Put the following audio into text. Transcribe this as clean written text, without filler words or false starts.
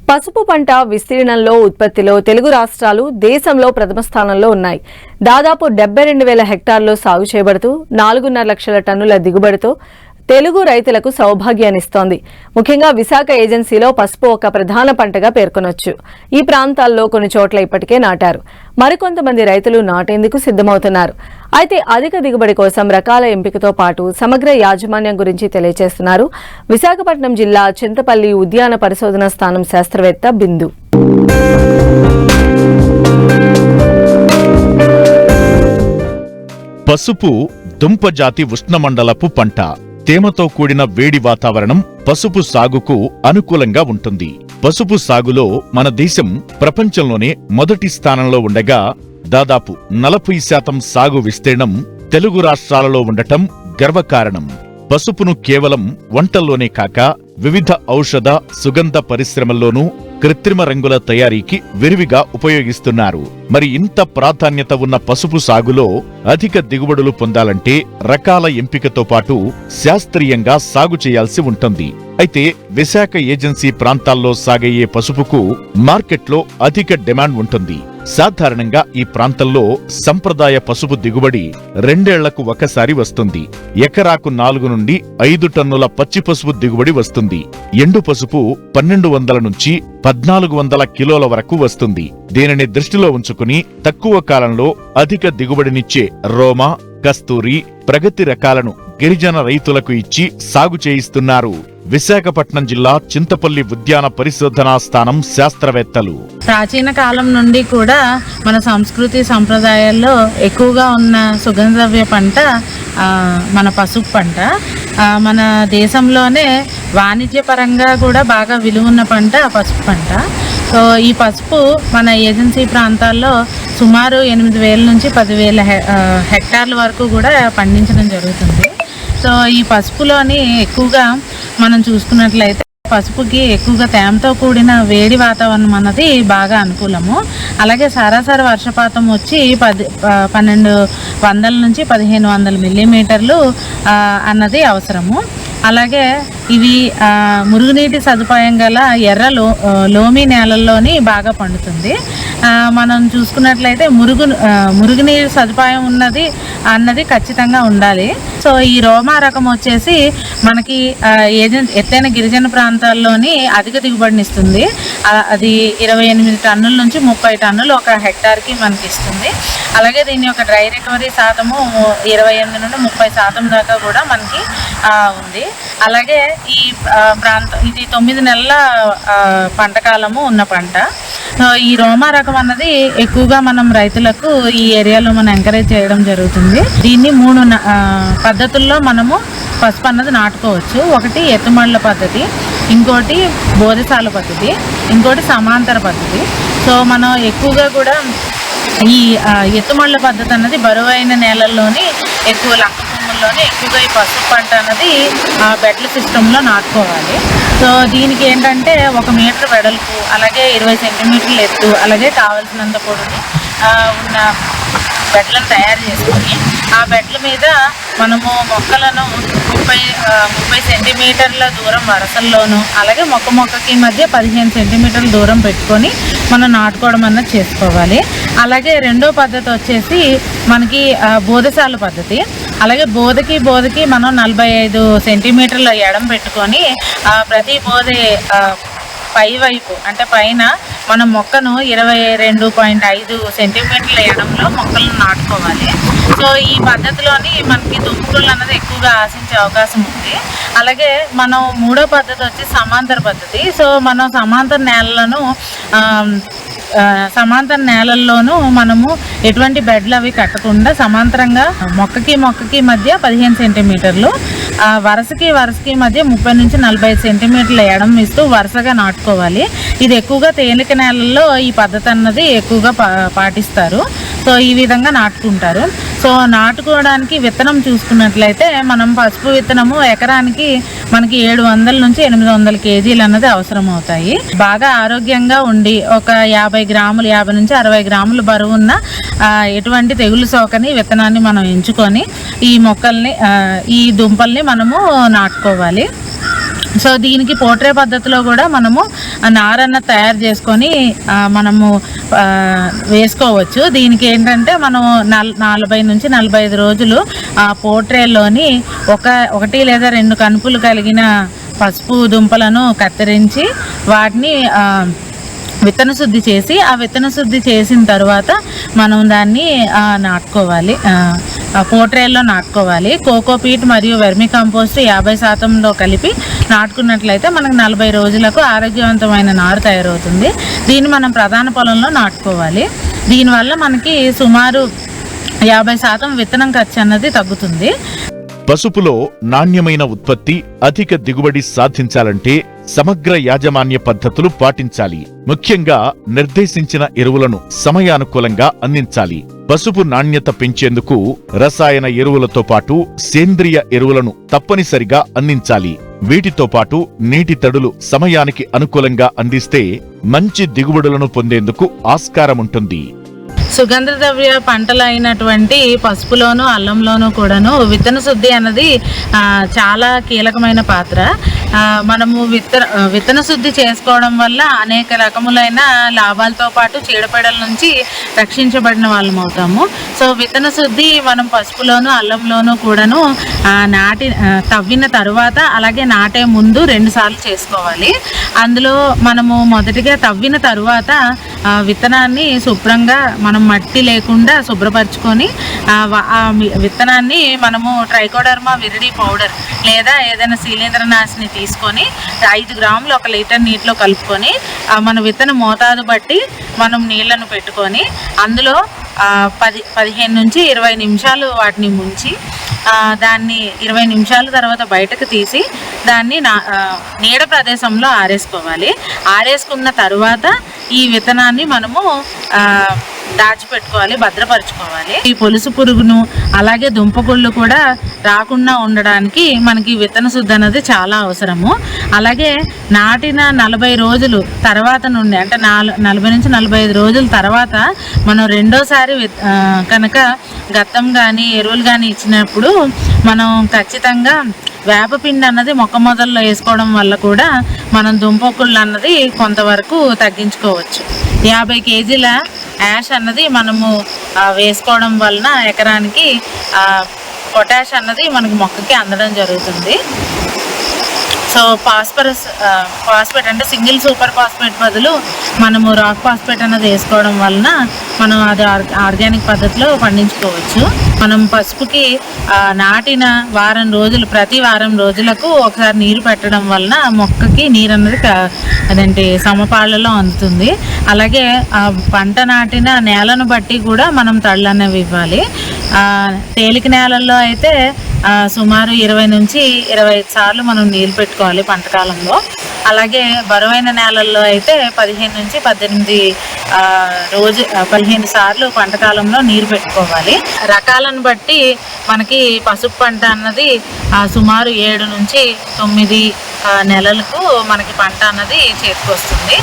పసుపు పంట విస్తీర్ణంలో ఉత్పత్తిలో తెలుగు రాష్ట్రాలు దేశంలో ప్రథమ స్థానంలో ఉన్నాయి. దాదాపు 72,000 హెక్టార్లలో సాగు చేయబడుతూ 4.5 లక్షల టన్నుల దిగుబడితో తెలుగు రైతులకు సౌభాగ్యాన్నిస్తోంది. ముఖ్యంగా విశాఖ ఏజెన్సీలో పసుపు ఒక ప్రధాన పంటగా పేర్కొనొచ్చు. ఈ ప్రాంతాల్లో కొన్ని చోట్ల ఇప్పటికే నాటారు. మరికొంతమంది రైతులు నాటేందుకు సిద్ధమవుతున్నారు. అయితే అధిక దిగుబడి కోసం రకాల ఎంపికతో పాటు సమగ్ర యాజమాన్యం గురించి తెలియజేస్తున్నారు విశాఖపట్నం జిల్లా చింతపల్లి ఉద్యాన పరిశోధన స్థానం శాస్త్రవేత్త బిందు. పసుపు దుంపజాతి ఉష్ణమండలపు పంట. తేమతో కూడిన వేడి వాతావరణం పసుపు సాగుకు అనుకూలంగా ఉంటుంది. పసుపు సాగులో మన దేశం ప్రపంచంలోనే మొదటి స్థానంలో ఉండగా దాదాపు 40% సాగు విస్తీర్ణం తెలుగు రాష్ట్రాలలో ఉండటం గర్వకారణం. పసుపును కేవలం వంటల్లోనే కాక వివిధ ఔషధ సుగంధ పరిశ్రమల్లోనూ కృత్రిమ రంగుల తయారీకి విరివిగా ఉపయోగిస్తున్నారు. మరి ఇంత ప్రాధాన్యత ఉన్న పసుపు సాగులో అధిక దిగుబడులు పొందాలంటే రకాల ఎంపికతో పాటు శాస్త్రీయంగా సాగు చేయాల్సి ఉంటుంది. అయితే విశాఖ ఏజెన్సీ ప్రాంతాల్లో సాగయ్యే పసుపుకు మార్కెట్లో అధిక డిమాండ్ ఉంటుంది. సాధారణంగా ఈ ప్రాంతంలో సంప్రదాయ పసుపు దిగుబడి 2 ఏళ్లకు ఒకసారి వస్తుంది. ఎకరాకు 4 నుండి 5 టన్నుల పచ్చి పసుపు దిగుబడి వస్తుంది. ఎండు పసుపు 1200 నుంచి 1400 కిలోల వరకు వస్తుంది. దీనిని దృష్టిలో ఉంచుకుని తక్కువ కాలంలో అధిక దిగుబడినిచ్చే రోమా, కస్తూరి, ప్రగతి రకాలను గిరిజన రైతులకు ఇచ్చి సాగు చేయిస్తున్నారు విశాఖపట్నం జిల్లా చింతపల్లి ఉద్యాన పరిశోధనా స్థానం శాస్త్రవేత్తలు. ప్రాచీన కాలం నుండి కూడా మన సంస్కృతి సంప్రదాయాల్లో ఎక్కువగా ఉన్న సుగంధవ్య పంట మన పసుపు పంట. మన దేశంలోనే వాణిజ్యపరంగా కూడా బాగా విలువన్న పంట పసుపు పంట. సో ఈ పసుపు మన ఏజెన్సీ ప్రాంతాల్లో సుమారు 8,000 నుంచి 10,000 హెక్టార్ల వరకు కూడా పండించడం జరుగుతుంది. సో ఈ పసుపులోని ఎక్కువగా మనం చూసుకున్నట్లయితే పసుపుకి ఎక్కువగా తేమతో కూడిన వేడి వాతావరణం అన్నది బాగా అనుకూలము. అలాగే సరాసరి వర్షపాతం వచ్చి 1200 నుంచి 1500 మిల్లీమీటర్లు అన్నది అవసరము. అలాగే ఇవి మురుగునీటి సదుపాయం గల ఎర్ర లోమి నేలల్లోని బాగా పండుతుంది. మనం చూసుకున్నట్లయితే మురుగునీరు సదుపాయం అన్నది ఖచ్చితంగా ఉండాలి. సో ఈ రోమా రకం వచ్చేసి మనకి ఎత్తైన గిరిజన ప్రాంతాల్లోని అధిక దిగుబడిని ఇస్తుంది. అది 28 టన్నుల నుంచి 30 టన్నులు ఒక హెక్టార్కి మనకి ఇస్తుంది. అలాగే దీని యొక్క డ్రై రికవరీ శాతము 28 నుండి 30% దాకా కూడా మనకి ఉంది. అలాగే ఈ ప్రాంతం ఇది 9 నెలల పంట కాలము ఉన్న పంట. ఈ రోమా రకం అన్నది ఎక్కువగా మనం రైతులకు ఈ ఏరియాలో మనం ఎంకరేజ్ చేయడం జరుగుతుంది. దీన్ని 3 పద్ధతుల్లో మనము పసుపు అన్నది నాటుకోవచ్చు. ఒకటి ఎత్తుమళ్ళ పద్ధతి, ఇంకోటి బోధశాల పద్ధతి, ఇంకోటి సమాంతర పద్ధతి. సో మనం ఎక్కువగా కూడా ఈ ఎత్తుమళ్ళ పద్ధతి అన్నది బరువైన నేలల్లోని ఎక్కువ లంక భూముల్లోనే ఎక్కువగా ఈ పసుపు పంట అన్నది బెడ్ల సిస్టంలో నాటుకోవాలి. సో దీనికి ఏంటంటే 1 మీటర్ వెడల్పు, అలాగే 20 సెంటీమీటర్ల ఎత్తు, అలాగే కావలసినంత పొడుగు ఉన్న బెడ్లను తయారు చేసుకొని ఆ బెడ్ల మీద మనము మొక్కలను 30 సెంటీమీటర్ల దూరం వరసల్లోనూ, అలాగే మొక్కకి మధ్య 15 సెంటీమీటర్ల దూరం పెట్టుకొని మనం నాటుకోవడం అన్నది చేసుకోవాలి. అలాగే రెండో పద్ధతి వచ్చేసి మనకి బోధశాల పద్ధతి. అలాగే బోధకి మనం 45 సెంటీమీటర్ల ఎడం పెట్టుకొని ప్రతి బోధే పై వైపు అంటే పైన మనం మొక్కను 22.5 సెంటీమీటర్ల ఎడంలో మొక్కలను నాటుకోవాలి. సో ఈ పద్ధతిలోని మనకి దుంపలు అన్నది ఎక్కువగా ఆశించే అవకాశం ఉంది. అలాగే మనం మూడో పద్ధతి వచ్చి సమాంతర పద్ధతి. సో మనం సమాంతర నేలల్లోనూ మనము ఎటువంటి బెడ్లు అవి కట్టకుండా సమాంతరంగా మొక్కకి మధ్య 15 సెంటీమీటర్లు, వరుసకి మధ్య 30 నుంచి 45 సెంటీమీటర్ల ఎడం ఇస్తూ వరుసగా నాటుకోవాలి. ఇది ఎక్కువగా తేలిక నేలల్లో ఈ పద్ధతి అన్నది ఎక్కువగా పాటిస్తారు. సో ఈ విధంగా నాటుకుంటారు. సో నాటుకోవడానికి విత్తనం చూసుకున్నట్లయితే మనం పసుపు విత్తనము ఎకరానికి మనకి 700 నుంచి 800 కేజీలు అన్నది అవసరం అవుతాయి. బాగా ఆరోగ్యంగా ఉండి ఒక 50 గ్రాములు 50 నుంచి 60 గ్రాములు బరువు ఉన్న ఎటువంటి తెగులు సోకని విత్తనాన్ని మనం ఎంచుకొని ఈ దుంపల్ని మనము నాటుకోవాలి. సో దీనికి పోట్రే పద్ధతిలో కూడా మనము నారన్న తయారు చేసుకొని మనము వేసుకోవచ్చు. దీనికి ఏంటంటే మనం 40 నుంచి 45 రోజులు ఆ పోట్రేలోని ఒకటి లేదా 2 కనుపులు కలిగిన పసుపు దుంపలను కత్తిరించి వాటిని విత్తన శుద్ధి చేసి, ఆ విత్తన శుద్ధి చేసిన తర్వాత మనం దాన్ని నాటుకోవాలి, పోట్రేల్లో నాటుకోవాలి. కోకోపీట్ మరియు వెర్మి కంపోస్ట్ 50% కలిపి నాటుకున్నట్లయితే మనకు 40 రోజులకు ఆరోగ్యవంతమైన నారు తయారవుతుంది. దీన్ని మనం ప్రధాన పొలంలో నాటుకోవాలి. దీనివల్ల మనకి సుమారు 50% విత్తనం ఖర్చు అన్నది తగ్గుతుంది. పసుపులో నాణ్యమైన ఉత్పత్తి, అధిక దిగుబడి సాధించాలంటే సమగ్ర యాజమాన్య పద్ధతులు పాటించాలి. ముఖ్యంగా నిర్దేశించిన ఎరువులను సమయానుకూలంగా అందించాలి. పసుపు నాణ్యత పెంచేందుకు రసాయన ఎరువులతో పాటు సేంద్రియ ఎరువులను తప్పనిసరిగా అందించాలి. వీటితో పాటు నీటి తడులు సమయానికి అనుకూలంగా అందిస్తే మంచి దిగుబడులను పొందేందుకు ఆస్కారముంటుంది. సుగంధ ద్రవ్య పంటలు అయినటువంటి పసుపులోను అల్లంలోనూ కూడాను విత్తన శుద్ధి అన్నది చాలా కీలకమైన పాత్ర. మనము విత్తన శుద్ధి చేసుకోవడం వల్ల అనేక రకములైన లాభాలతో పాటు చీడపీడల నుంచి రక్షించబడిన వాళ్ళం అవుతాము. సో విత్తన శుద్ధి మనం పసుపులోను అల్లంలోనూ కూడాను తవ్విన తరువాత అలాగే నాటే ముందు 2 సార్లు చేసుకోవాలి. అందులో మనము మొదటిగా తవ్విన తరువాత విత్తనాన్ని శుభ్రంగా మనం మట్టి లేకుండా శుభ్రపరచుకొని విత్తనాన్ని మనము ట్రైకోడర్మా విరిడి పౌడర్ లేదా ఏదైనా శిలీంద్రనాశిని తీసుకొని 5 గ్రాములు 1 లీటర్ నీటిలో కలుపుకొని మన విత్తన మోతాదు బట్టి మనం నీళ్లను పెట్టుకొని అందులో 15 నుంచి 20 నిమిషాలు వాటిని ముంచి దాన్ని 20 నిమిషాల తర్వాత బయటకు తీసి దాన్ని నీడ ప్రదేశంలో ఆరేసుకోవాలి. ఆరేసుకున్న తరువాత ఈ విత్తనాన్ని మనము దాచిపెట్టుకోవాలి, భద్రపరచుకోవాలి. ఈ పొలుసు పురుగును అలాగే దుంపకుళ్ళు కూడా రాకుండా ఉండడానికి మనకి విత్తన శుద్ధి అనేది చాలా అవసరము. అలాగే నాటిన 40 రోజులు తర్వాత నుండి అంటే 40 నుంచి 45 రోజుల తర్వాత మనం రెండోసారి కనుక గత్తం కానీ ఎరువులు కానీ ఇచ్చినప్పుడు మనం ఖచ్చితంగా వేపపిండి అన్నది మొక్క మొదల్లో వేసుకోవడం వల్ల కూడా మనం దుంపకుళ్ళు అన్నది కొంతవరకు తగ్గించుకోవచ్చు. 50 కేజీల యాష్ అన్నది మనము వేసుకోవడం వలన ఎకరానికి పొటాష్ అన్నది మనకి మొక్కకి అందడం జరుగుతుంది. సో ఫాస్ఫేట్ అంటే సింగిల్ సూపర్ ఫాస్ఫేట్ బదులు మనము రాక్ ఫాస్ఫేట్ అన్నది వేసుకోవడం వలన మనం అది ఆర్గానిక్ పద్ధతిలో పండించుకోవచ్చు. మనం పసుపుకి నాటిన ప్రతి వారం రోజులకు ఒకసారి నీరు పెట్టడం వలన మొక్కకి నీరు అన్నది సమపాళ్లలో అందుతుంది. అలాగే పంట నాటిన నేలను బట్టి కూడా మనం తళ్ళు అనేవి ఇవ్వాలి. తేలిక నేలల్లో అయితే సుమారు 20 నుంచి 25 సార్లు మనం నీరు పెట్టుకోవాలి పంట కాలంలో. అలాగే బరువైన నేలల్లో అయితే 15 నుంచి 15 సార్లు పంట కాలంలో నీరు పెట్టుకోవాలి. రకాలను బట్టి మనకి పసుపు పంట అన్నది సుమారు 7 నుంచి 9 నెలలకు మనకి పంట అన్నది చేతికొస్తుంది.